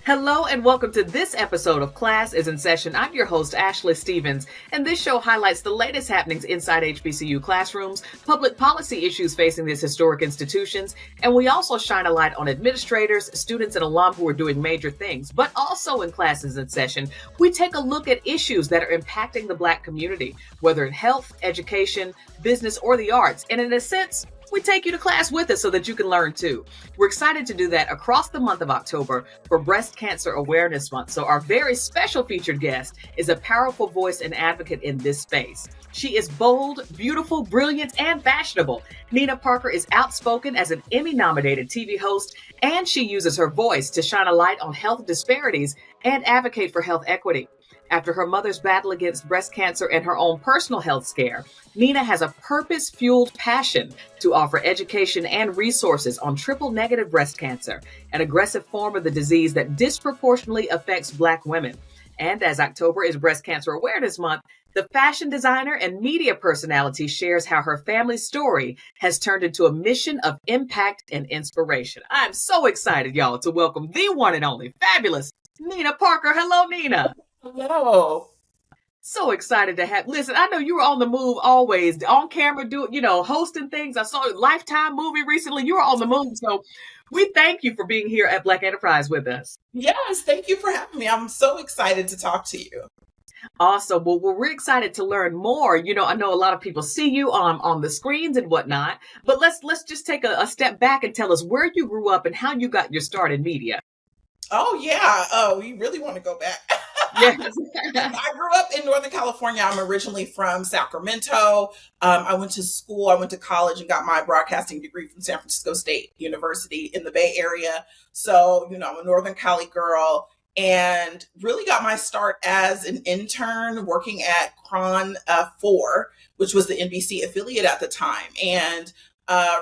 Hello and welcome to this episode of Class is in Session. I'm your host, Ashley Stevens, and this show highlights the latest happenings inside HBCU classrooms, public policy issues facing these historic institutions, and we also shine a light on administrators, students, and alum who are doing major things. But also in Classes in Session, we take a look at issues that are impacting the Black community, whether in health, education, business, or the arts. And in a sense, we take you to class with us so that you can learn too. We're excited to do that across the month of October for Breast Cancer Awareness Month. So our very special featured guest is a powerful voice and advocate in this space. She is bold, beautiful, brilliant, and fashionable. Nina Parker is outspoken as an Emmy-nominated TV host, and she uses her voice to shine a light on health disparities and advocate for health equity. After her mother's battle against breast cancer and her own personal health scare, Nina has a purpose-fueled passion to offer education and resources on triple-negative breast cancer, an aggressive form of the disease that disproportionately affects Black women. And as October is Breast Cancer Awareness Month, the fashion designer and media personality shares how her family's story has turned into a mission of impact and inspiration. I'm so excited, y'all, to welcome the one and only fabulous Nina Parker. Hello, Nina. Hello. So excited to have. Listen, I know you were on the move always, on camera, hosting things. I saw a Lifetime movie recently. You were on the move. So we thank you for being here at Black Enterprise with us. Yes, thank you for having me. I'm so excited to talk to you. Awesome. Well, we're excited to learn more. I know a lot of people see you on the screens and whatnot, but let's just take a step back and tell us where you grew up and how you got your start in media. Oh, yeah. Oh, we really want to go back. Yes. I grew up in Northern California. I'm originally from Sacramento. I went to college and got my broadcasting degree from San Francisco State University in the Bay Area. So, I'm a Northern Cali girl and really got my start as an intern working at Cron 4, which was the NBC affiliate at the time. And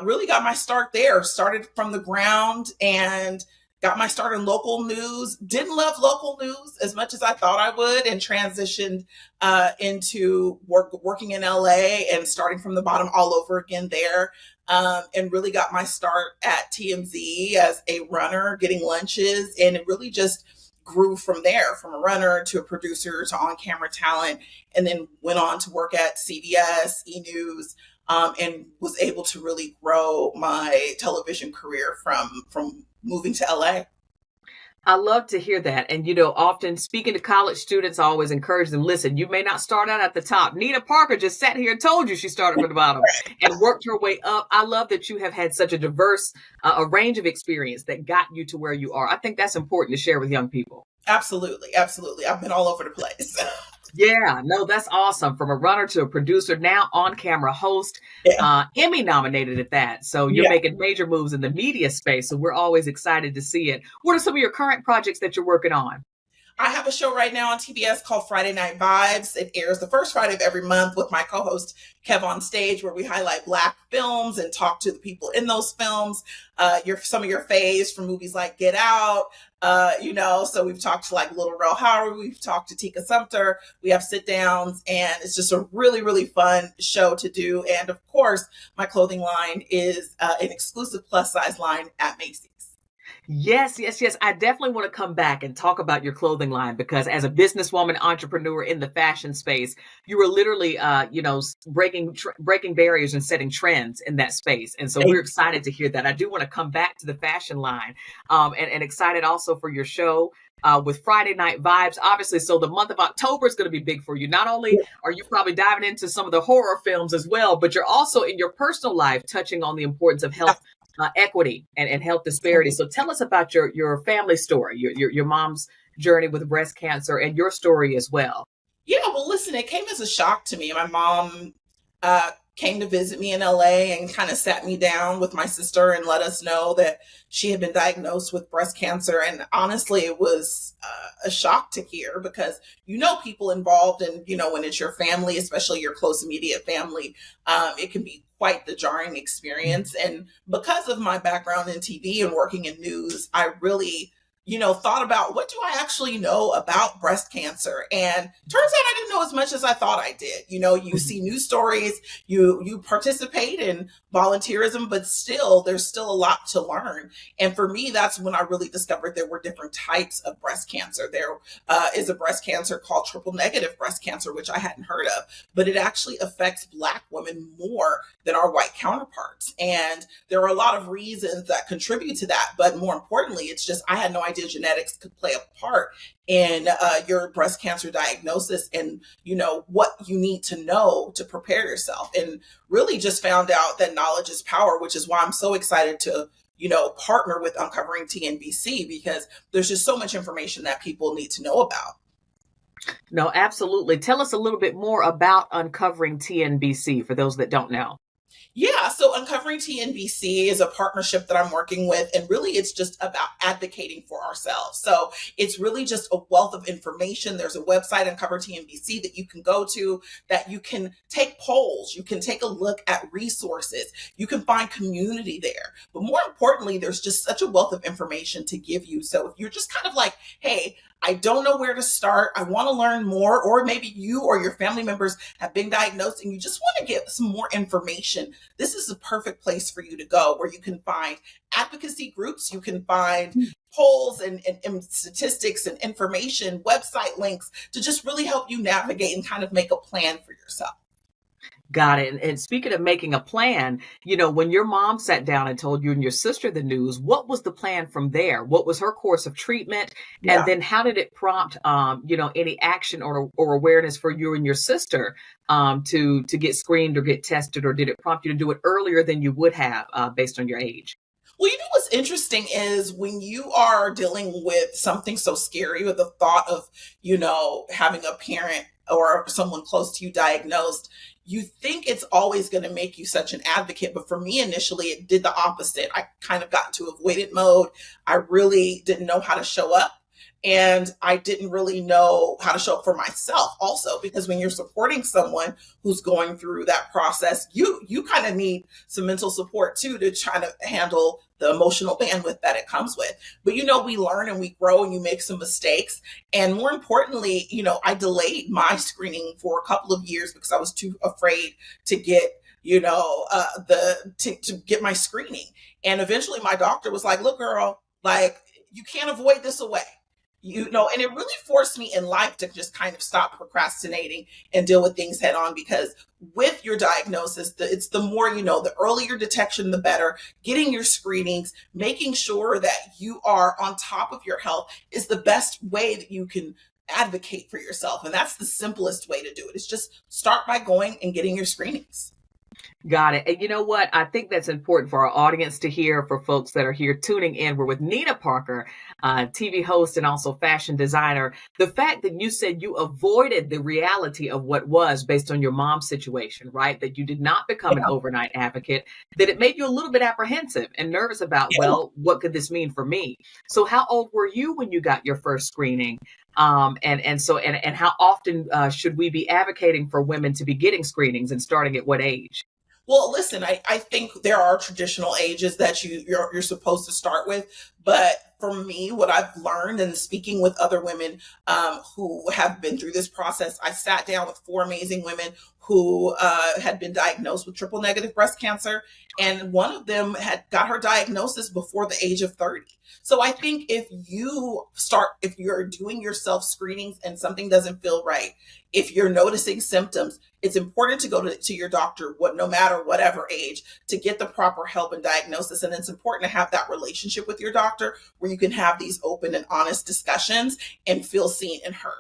really got my start there, started from the ground and got my start in local news. Didn't love local news as much as I thought I would, and transitioned into working in LA and starting from the bottom all over again there. And really got my start at TMZ as a runner, getting lunches, and it really just grew from there, from a runner to a producer to on-camera talent, and then went on to work at CBS, E! News, and was able to really grow my television career from moving to LA. I love to hear that. And, often speaking to college students, I always encourage them, listen, you may not start out at the top. Nina Parker just sat here and told you she started from the bottom and worked her way up. I love that you have had such a diverse, a range of experience that got you to where you are. I think that's important to share with young people. Absolutely. Absolutely. I've been all over the place. Yeah, no, that's awesome. From a runner to a producer, now on-camera host, Emmy nominated at that. So you're making major moves in the media space. So we're always excited to see it. What are some of your current projects that you're working on? I have a show right now on TBS called Friday Night Vibes. It airs the first Friday of every month with my co-host Kev on Stage, where we highlight Black films and talk to the people in those films. Some of your faves from movies like Get Out. So we've talked to like Little Rel Howard, we've talked to Tika Sumpter, we have sit downs, and it's just a really, really fun show to do. And of course, my clothing line is an exclusive plus size line at Macy's. Yes. I definitely want to come back and talk about your clothing line, because as a businesswoman, entrepreneur in the fashion space, you were literally, breaking barriers and setting trends in that space. And so we're excited to hear that. I do want to come back to the fashion line, and excited also for your show with Friday Night Vibes, obviously. So the month of October is going to be big for you. Not only are you probably diving into some of the horror films as well, but you're also in your personal life touching on the importance of health equity and health disparities. So tell us about your family story, your mom's journey with breast cancer, and your story as well. Yeah, well, listen, it came as a shock to me. My mom came to visit me in LA and kind of sat me down with my sister and let us know that she had been diagnosed with breast cancer. And honestly, it was a shock to hear, because, people involved, and, when it's your family, especially your close immediate family, it can be quite the jarring experience. And because of my background in TV and working in news, I really thought about what do I actually know about breast cancer? And turns out I didn't know as much as I thought I did. You see news stories, you participate in volunteerism, but still there's still a lot to learn. And for me, that's when I really discovered there were different types of breast cancer. There is a breast cancer called triple negative breast cancer, which I hadn't heard of, but it actually affects Black women more than our white counterparts. And there are a lot of reasons that contribute to that. But more importantly, it's just I had no idea genetics could play a part in your breast cancer diagnosis and, what you need to know to prepare yourself. And really just found out that knowledge is power, which is why I'm so excited to partner with Uncovering TNBC, because there's just so much information that people need to know about. No, absolutely. Tell us a little bit more about Uncovering TNBC for those that don't know. Yeah, so Uncovering TNBC is a partnership that I'm working with, and really it's just about advocating for ourselves. So it's really just a wealth of information. There's a website, Uncover TNBC, that you can go to, that you can take polls, you can take a look at resources, you can find community there. But more importantly, there's just such a wealth of information to give you. So if you're just kind of like, hey, I don't know where to start, I want to learn more, or maybe you or your family members have been diagnosed and you just want to get some more information, this is the perfect place for you to go, where you can find advocacy groups, you can find polls and statistics and information, website links to just really help you navigate and kind of make a plan for yourself. Got it. And speaking of making a plan, when your mom sat down and told you and your sister the news, what was the plan from there? What was her course of treatment? Yeah. And then how did it prompt, any action or awareness for you and your sister to get screened or get tested? Or did it prompt you to do it earlier than you would have based on your age? Well, what's interesting is when you are dealing with something so scary, with the thought of, having a parent or someone close to you diagnosed, you think it's always going to make you such an advocate. But for me, initially, it did the opposite. I kind of got into avoidant mode. I really didn't know how to show up. And I didn't really know how to show up for myself also, because when you're supporting someone who's going through that process, you kind of need some mental support too, to try to handle the emotional bandwidth that it comes with. But, we learn and we grow and you make some mistakes. And more importantly, I delayed my screening for a couple of years because I was too afraid to get to get my screening. And eventually my doctor was like, look, girl, like, you can't avoid this away. And it really forced me in life to just kind of stop procrastinating and deal with things head on, because with your diagnosis, it's the more, the earlier detection, the better. Getting your screenings, making sure that you are on top of your health is the best way that you can advocate for yourself. And that's the simplest way to do it. It's just start by going and getting your screenings. Got it. And you know what? I think that's important for our audience to hear, for folks that are here tuning in. We're with Nina Parker, TV host and also fashion designer. The fact that you said you avoided the reality of what was based on your mom's situation, right? That you did not become an overnight advocate, that it made you a little bit apprehensive and nervous about, well, what could this mean for me? So how old were you when you got your first screening? And how often should we be advocating for women to be getting screenings, and starting at what age? Well, listen, I think there are traditional ages that you're supposed to start with. But for me, what I've learned, and speaking with other women who have been through this process, I sat down with 4 amazing women who had been diagnosed with triple negative breast cancer. And one of them had got her diagnosis before the age of 30. So I think if you're doing your self screenings and something doesn't feel right, if you're noticing symptoms, it's important to go to your doctor, no matter whatever age, to get the proper help and diagnosis. And it's important to have that relationship with your doctor where you can have these open and honest discussions and feel seen and heard.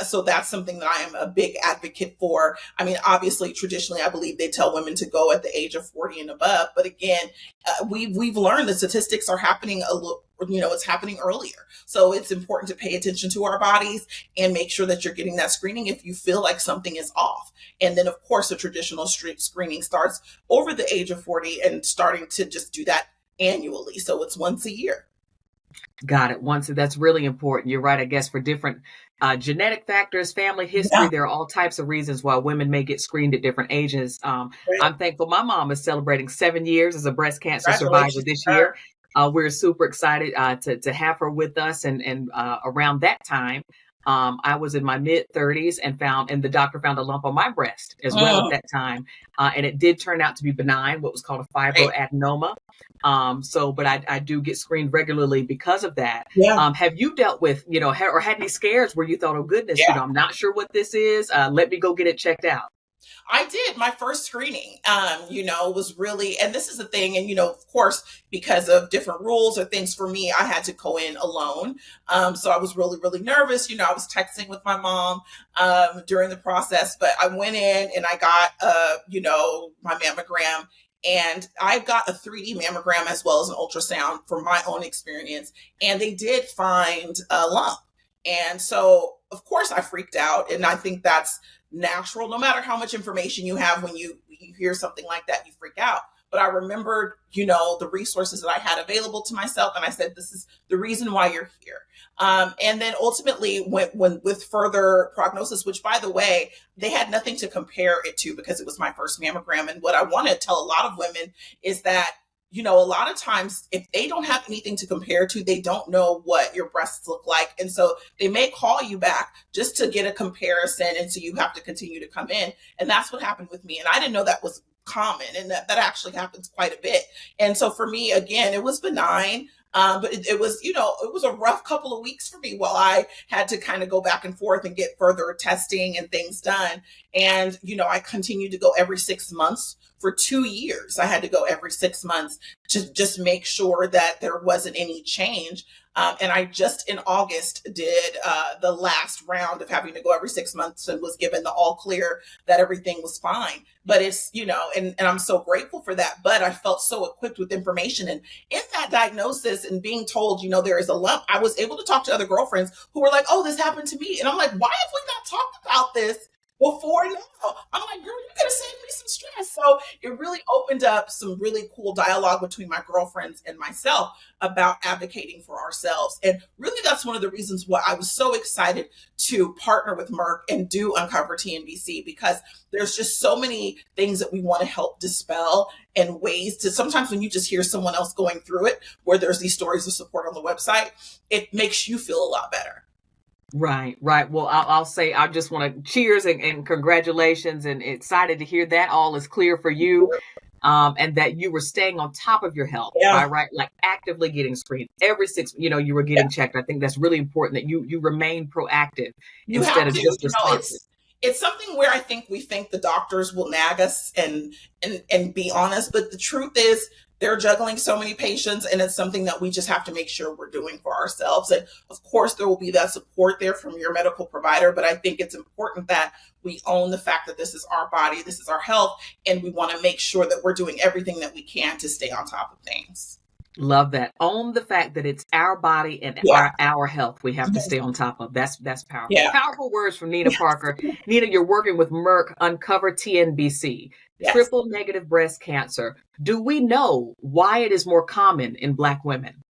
So that's something that I am a big advocate for. I mean, obviously, traditionally, I believe they tell women to go at the age of 40 and above. But again, we've learned the statistics are happening it's happening earlier. So it's important to pay attention to our bodies and make sure that you're getting that screening if you feel like something is off. And then, of course, the traditional screening starts over the age of 40 and starting to just do that annually. So it's once a year. Got it. That's really important. You're right. I guess for different genetic factors, family history, there are all types of reasons why women may get screened at different ages. I'm thankful my mom is celebrating 7 years as a breast cancer survivor this year. We're super excited to have her with us. And around that time, I was in my mid 30s and the doctor found a lump on my breast as well at that time. And it did turn out to be benign, what was called a Right. fibroadenoma. But I do get screened regularly because of that. Yeah. Have you dealt with, or had any scares where you thought, oh goodness, Yeah. I'm not sure what this is. Let me go get it checked out. I did. My first screening, was really, and this is the thing, and of course, because of different rules or things for me, I had to go in alone. So I was really, really nervous. I was texting with my mom during the process, but I went in and I got, my mammogram. And I got a 3D mammogram as well as an ultrasound for my own experience. And they did find a lump. And so, of course, I freaked out. And I think that's natural. No matter how much information you have, when you hear something like that, you freak out. But I remembered, the resources that I had available to myself. And I said, this is the reason why you're here. And then ultimately, when with further prognosis, which, by the way, they had nothing to compare it to because it was my first mammogram. And what I want to tell a lot of women is that, a lot of times if they don't have anything to compare to, they don't know what your breasts look like. And so they may call you back just to get a comparison. And so you have to continue to come in. And that's what happened with me. And I didn't know that was common, and that actually happens quite a bit. And so for me, again, it was benign. But it was, it was a rough couple of weeks for me while I had to kind of go back and forth and get further testing and things done. And, I continued to go every 6 months for 2 years. I had to go every 6 months to just make sure that there wasn't any change. And I just in August did the last round of having to go every 6 months and was given the all clear that everything was fine. But it's, and I'm so grateful for that. But I felt so equipped with information. And in that diagnosis and being told, there is a lump, I was able to talk to other girlfriends who were like, oh, this happened to me. And I'm like, why have we not talked about this before now? I'm like, girl, you could have saved me some stress. So it really opened up some really cool dialogue between my girlfriends and myself about advocating for ourselves. And really, that's one of the reasons why I was so excited to partner with MERCK and do Uncover TNBC, because there's just so many things that we want to help dispel, and ways to, sometimes when you just hear someone else going through it, where there's these stories of support on the website, it makes you feel a lot better. Right. Well, I'll say I just want to cheers and congratulations, and excited to hear that all is clear for you, and that you were staying on top of your health, Yeah. right? Like actively getting screened every 6, you were getting checked. I think that's really important that you remain proactive You instead have of to, just responsive. it's something where I think we think the doctors will nag us and be honest, but the truth is they're juggling so many patients, and it's something that we just have to make sure we're doing for ourselves. And of course, there will be that support there from your medical provider, but I think it's important that we own the fact that this is our body, this is our health, and we want to make sure that we're doing everything that we can to stay on top of things. Love that. Own the fact that it's our body and Yeah. our health we have to stay on top of. That's powerful. Yeah. Powerful words from Nina Parker. Nina, you're working with MERCK Uncover TNBC, Yes. triple negative breast cancer. Do we know why it is more common in Black women?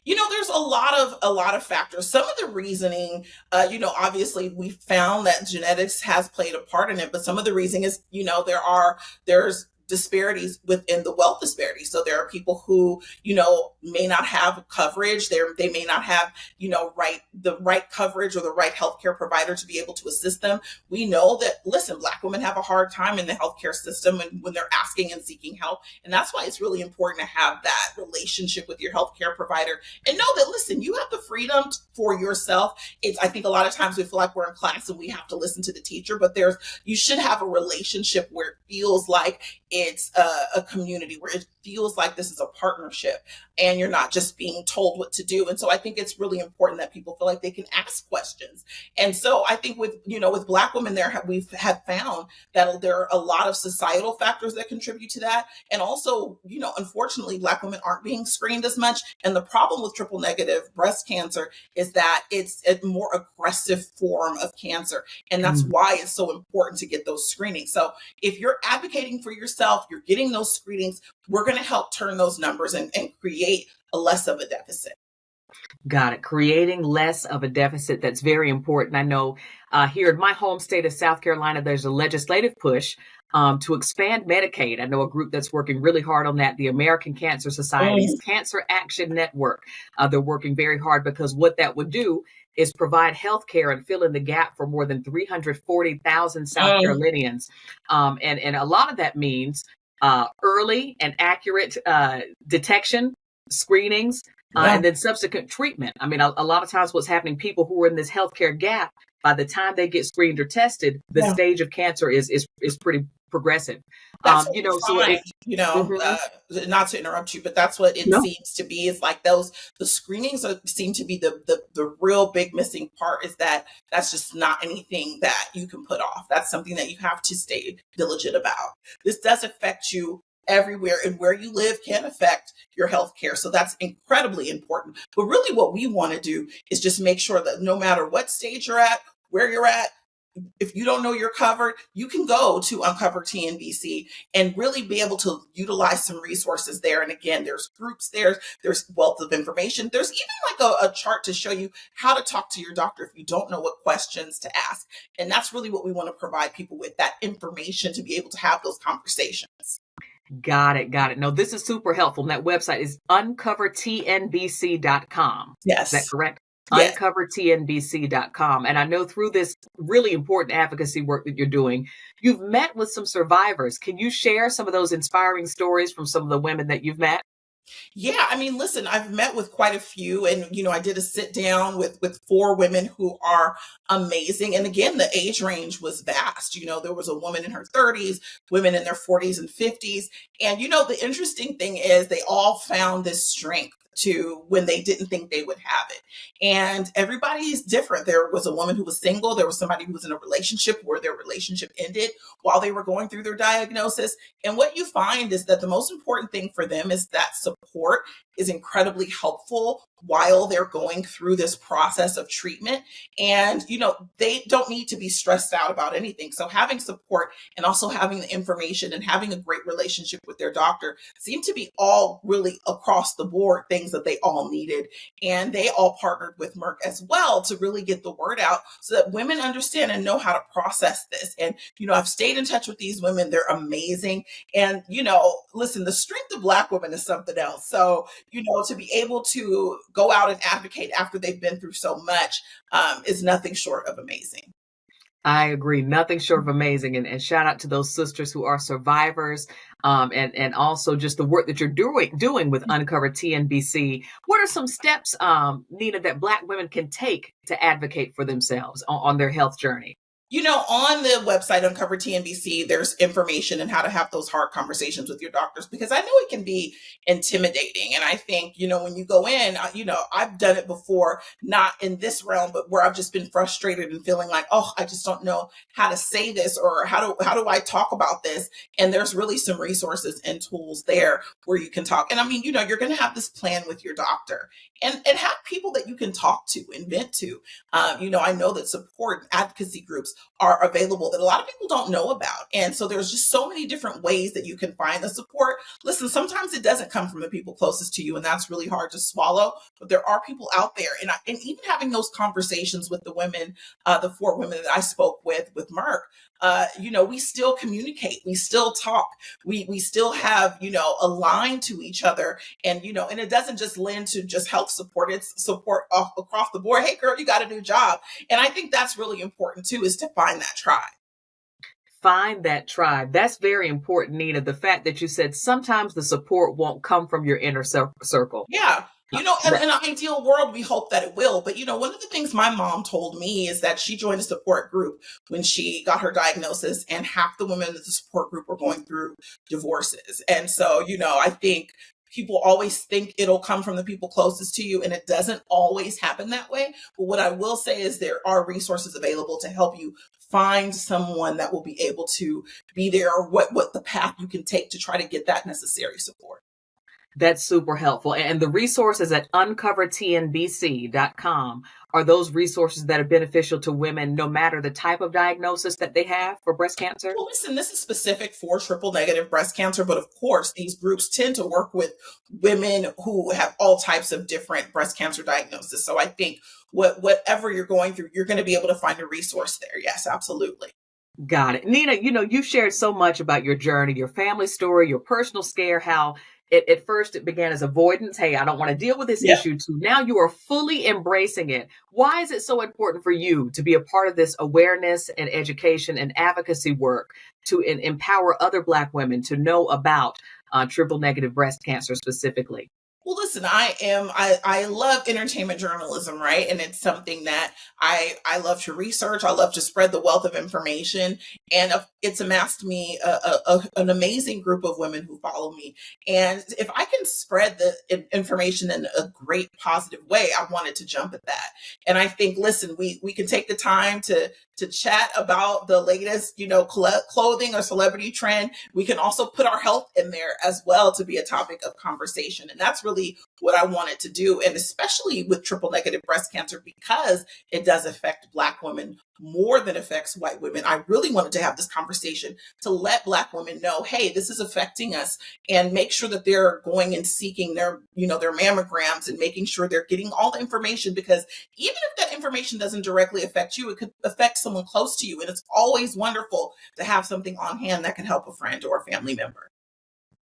There's a lot of factors. Some of the reasoning, obviously we found that genetics has played a part in it, but some of the reasoning is, there's disparities within the wealth disparity. So there are people who, may not have coverage. They may not have, the right coverage or the right healthcare provider to be able to assist them. We know that, listen, Black women have a hard time in the healthcare system and when they're asking and seeking help. And that's why it's really important to have that relationship with your healthcare provider and know that, listen, you have the freedom for yourself. I think a lot of times we feel like we're in class and we have to listen to the teacher, but you should have a relationship where it feels like it's a community, where it feels like this is a partnership and you're not just being told what to do. And so I think it's really important that people feel like they can ask questions. And so I think with Black women we've found that there are a lot of societal factors that contribute to that. And also, unfortunately, Black women aren't being screened as much. And the problem with triple negative breast cancer is that it's a more aggressive form of cancer. And that's why it's so important to get those screenings. So if you're advocating for yourself, you're getting those screenings, we're going to help turn those numbers and create a less of a deficit. Got it. Creating less of a deficit. That's very important. I know here in my home state of South Carolina, there's a legislative push to expand Medicaid. I know a group that's working really hard on that, the American Cancer Society's Mm, Cancer Action Network. They're working very hard because what that would do is provide health care and fill in the gap for more than 340,000 South mm, Carolinians. And a lot of that means early and accurate detection, screenings, yeah, and then subsequent treatment. I mean, a lot of times what's happening, people who are in this healthcare gap, by the time they get screened or tested, the yeah. stage of cancer is pretty progressive. That's what You we know, so find, it, Mhm. not to interrupt you, but that's what it No, seems to be, is like those, the screenings seem to be the real big missing part, is that that's just not anything that you can put off. That's something that you have to stay diligent about. This does affect you everywhere, and where you live can affect your health care. So that's incredibly important. But really what we want to do is just make sure that no matter what stage you're at, where you're at, if you don't know you're covered, you can go to Uncover TNBC and really be able to utilize some resources there. And again, there's groups there, there's wealth of information. There's even like a chart to show you how to talk to your doctor if you don't know what questions to ask. And that's really what we want to provide people with, that information to be able to have those conversations. got it, got it. No, this is super helpful. And that website is uncovertnbc.com. Is that Yes. correct? Yes. Uncovertnbc.com. And I know through this really important advocacy work that you're doing, you've met with some survivors. Can you share some of those inspiring stories from some of the women that you've met? Yeah, I mean, listen, I've met with quite a few, and I did a sit down with four women who are amazing. And again, the age range was vast. There was a woman in her 30s, women in their 40s and 50s. And the interesting thing is they all found this strength to when they didn't think they would have it. And everybody is different. There was a woman who was single, there was somebody who was in a relationship where their relationship ended while they were going through their diagnosis. And what you find is that the most important thing for them is that support is incredibly helpful while they're going through this process of treatment. And, they don't need to be stressed out about anything. So having support and also having the information and having a great relationship with their doctor seem to be all really across the board things that they all needed. And they all partnered with MERCK as well to really get the word out so that women understand and know how to process this. And, I've stayed in touch with these women. They're amazing. And, listen, the strength of Black women is something else. So, to be able to go out and advocate after they've been through so much is nothing short of amazing. I agree. Nothing short of amazing. And shout out to those sisters who are survivors. And also just the work that you're doing with Uncover TNBC. What are some steps, Nina, that Black women can take to advocate for themselves on their health journey? On the website Uncover TNBC, there's information on how to have those hard conversations with your doctors, because I know it can be intimidating. And I think, when you go in, I've done it before, not in this realm, but where I've just been frustrated and feeling like, oh, I just don't know how to say this, or how do I talk about this? And there's really some resources and tools there where you can talk. And I mean, you're going to have this plan with your doctor, and have people that you can talk to and vent to. I know that support and advocacy groups are available that a lot of people don't know about. And so there's just so many different ways that you can find the support. Listen, sometimes it doesn't come from the people closest to you, and that's really hard to swallow. But there are people out there. And even having those conversations with the women, the four women that I spoke with MERCK, we still communicate, we still talk, we still have, a line to each other. And, and it doesn't just lend to just health support, it's support across the board. Hey girl, you got a new job. And I think that's really important too, is to find that tribe. Find that tribe. That's very important, Nina. The fact that you said sometimes the support won't come from your inner circle. Yeah. Uh, In that- an ideal world, we hope that it will. But, one of the things my mom told me is that she joined a support group when she got her diagnosis, and half the women in the support group were going through divorces. And so, I think people always think it'll come from the people closest to you, and it doesn't always happen that way. But what I will say is there are resources available to help you find someone that will be able to be there, or what the path you can take to try to get that necessary support. That's super helpful. And the resources at uncovertnbc.com are those resources that are beneficial to women, no matter the type of diagnosis that they have for breast cancer. Well, listen, this is specific for triple negative breast cancer, but of course, these groups tend to work with women who have all types of different breast cancer diagnoses. So I think whatever you're going through, you're going to be able to find a resource there. Yes, absolutely. Got it. Nina, you shared so much about your journey, your family story, your personal scare, how at first it began as avoidance. Hey, I don't want to deal with this Yeah. issue, to now you are fully embracing it. Why is it so important for you to be a part of this awareness and education and advocacy work to empower other Black women to know about triple negative breast cancer specifically? Well, listen, I love entertainment journalism, right? And it's something that I love to research. I love to spread the wealth of information, and it's amassed me an amazing group of women who follow me. And if I can spread the information in a great positive way, I wanted to jump at that. And I think, listen, we can take the time to chat about the latest, clothing or celebrity trend. We can also put our health in there as well to be a topic of conversation. And that's really what I wanted to do. And especially with triple negative breast cancer, because it does affect Black women more than affects white women. I really wanted to have this conversation to let Black women know, hey, this is affecting us, and make sure that they're going and seeking their mammograms and making sure they're getting all the information, because even if that information doesn't directly affect you, it could affect someone close to you. And it's always wonderful to have something on hand that can help a friend or a family member.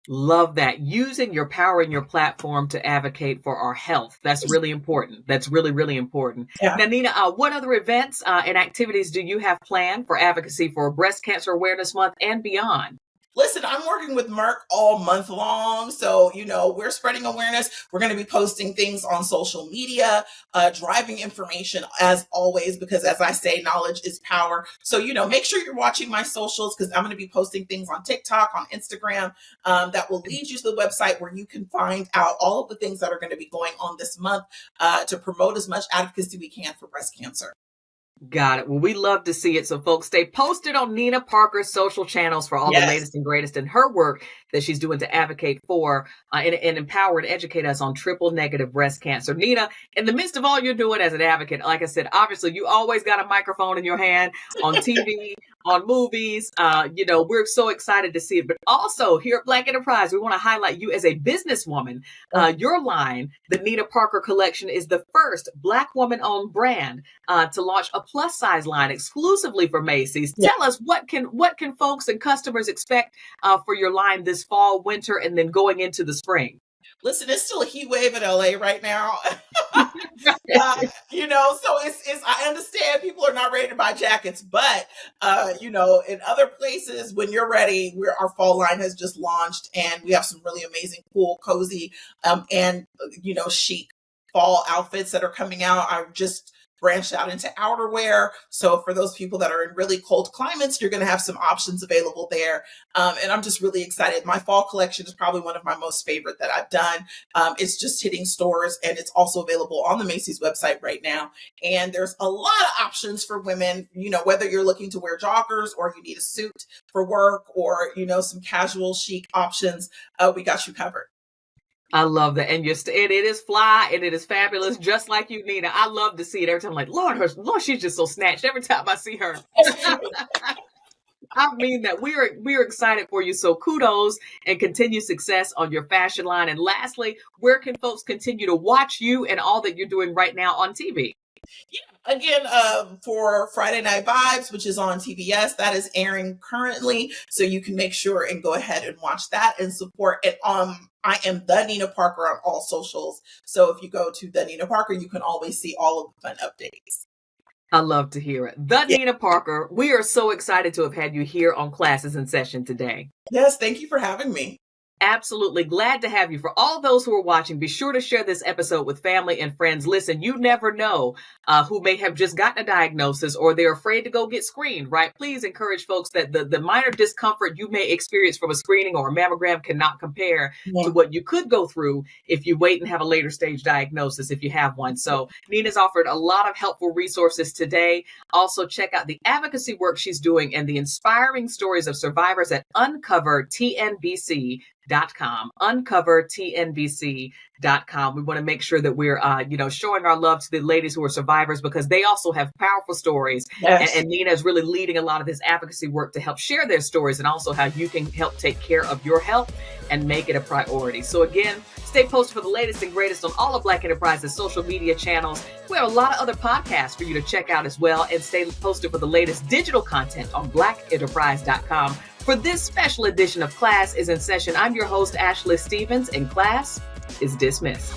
Love that. Using your power and your platform to advocate for our health. That's really important. That's really, really important. Yeah. Now, Nina, what other events and activities do you have planned for advocacy for Breast Cancer Awareness Month and beyond? Listen, I'm working with MERCK all month long. So, we're spreading awareness. We're going to be posting things on social media, driving information as always, because as I say, knowledge is power. So, make sure you're watching my socials, because I'm going to be posting things on TikTok, on Instagram, that will lead you to the website where you can find out all of the things that are going to be going on this month to promote as much advocacy we can for breast cancer. Got it. Well, we love to see it. So folks, stay posted on Nina Parker's social channels for all the latest and greatest in her work that she's doing to advocate for and empower and educate us on triple negative breast cancer. Nina, in the midst of all you're doing as an advocate, like I said, obviously you always got a microphone in your hand on TV, on movies. We're so excited to see it. But also here at Black Enterprise, we want to highlight you as a businesswoman. Your line, the Nina Parker Collection, is the first Black woman-owned brand to launch a plus size line exclusively for Macy's. Tell us what can folks and customers expect for your line this fall, winter, and then going into the spring? Listen, it's still a heat wave in LA right now. So it's I understand people are not ready to buy jackets, but in other places, when you're ready, our fall line has just launched, and we have some really amazing, cool, cozy, and chic fall outfits that are coming out. I've just branched out into outerwear. So for those people that are in really cold climates, you're going to have some options available there. And I'm just really excited. My fall collection is probably one of my most favorite that I've done. It's just hitting stores, and it's also available on the Macy's website right now. And there's a lot of options for women, whether you're looking to wear joggers or you need a suit for work, or, some casual chic options, we got you covered. I love that. And it is fly and it is fabulous, just like you, Nina. I love to see it every time. I'm like, Lord, she's just so snatched every time I see her. I mean that we're excited for you. So kudos and continued success on your fashion line. And lastly, where can folks continue to watch you and all that you're doing right now on TV? Yeah, again, for Friday Night Vibes, which is on TBS, that is airing currently. So you can make sure and go ahead and watch that and support it. I am the Nina Parker on all socials. So if you go to the Nina Parker, you can always see all of the fun updates. I love to hear it. Nina Parker, we are so excited to have had you here on Classes in Session today. Yes, thank you for having me. Absolutely glad to have you. For all those who are watching, be sure to share this episode with family and friends. Listen, you never know who may have just gotten a diagnosis or they're afraid to go get screened, right? Please encourage folks that the minor discomfort you may experience from a screening or a mammogram cannot compare to what you could go through if you wait and have a later stage diagnosis, if you have one. So Nina's offered a lot of helpful resources today. Also, check out the advocacy work she's doing and the inspiring stories of survivors at Uncover TNBC. uncovertnbc.com. We want to make sure that we're, showing our love to the ladies who are survivors, because they also have powerful stories. Yes. And Nina is really leading a lot of this advocacy work to help share their stories, and also how you can help take care of your health and make it a priority. So again, stay posted for the latest and greatest on all of Black Enterprise's social media channels. We have a lot of other podcasts for you to check out as well, and stay posted for the latest digital content on blackenterprise.com. For this special edition of Class is in Session, I'm your host, Ashley Stevens, and class is dismissed.